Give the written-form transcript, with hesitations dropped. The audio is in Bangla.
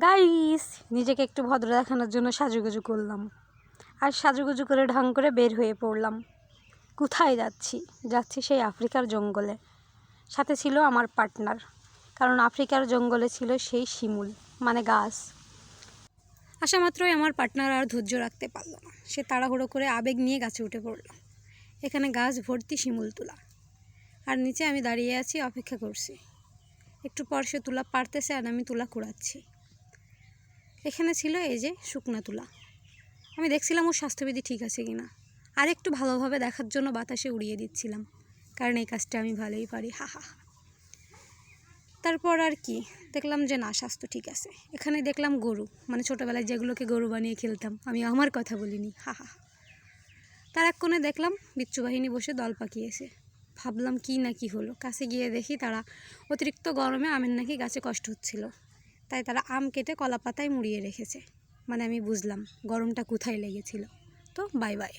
গাইস, নিজেকে একটু ভদ্র দেখানোর জন্য সাজুগুজু করলাম, আর সাজুগুজু করে ঢং করে বের হয়ে পড়লাম। কোথায় যাচ্ছি সেই আফ্রিকার জঙ্গলে। সাথে ছিল আমার পার্টনার, কারণ আফ্রিকার জঙ্গলে ছিল সেই শিমুল মানে গাছ। আসা মাত্রই আমার পার্টনার আর ধৈর্য রাখতে পারল না, সে তাড়াহুড়ো করে আবেগ নিয়ে গাছে উঠে পড়ল। এখানে গাছ ভর্তি শিমুল তুলা, আর নিচে আমি দাঁড়িয়ে আছি, অপেক্ষা করছি। একটু পর সে তুলা পারতেছে আর আমি তুলা কুড়াচ্ছি। এখানে ছিল এই যে শুকনা তুলা। আমি দেখছিলাম ওর স্বাস্থ্যবিধি ঠিক আছে কিনা, আর একটু ভালোভাবে দেখার জন্য বাতাসে উড়িয়ে দিচ্ছিলাম, কারণ এই কাজটা আমি ভালোই পারি। হা হা। তারপর আর কি দেখলাম যে না, স্বাস্থ্য ঠিক আছে। এখানে দেখলাম গরু, মানে ছোটোবেলায় যেগুলোকে গরু বানিয়ে খেলতাম, আমি আমার কথা বলিনি। হা হা। তার এক কোণে দেখলাম বিচ্ছু বাহিনী বসে দল পাকিয়েছে। ভাবলাম কি না কি হলো, কাছে গিয়ে দেখি তারা অতিরিক্ত গরমে আমের নাকি গাছে কষ্ট হচ্ছিল, তাই তারা আম কেটে কলা পাতায় মুড়িয়ে রেখেছে। মানে আমি বুঝলাম গরমটা কোথায় লেগেছিল। তো বাই বাই।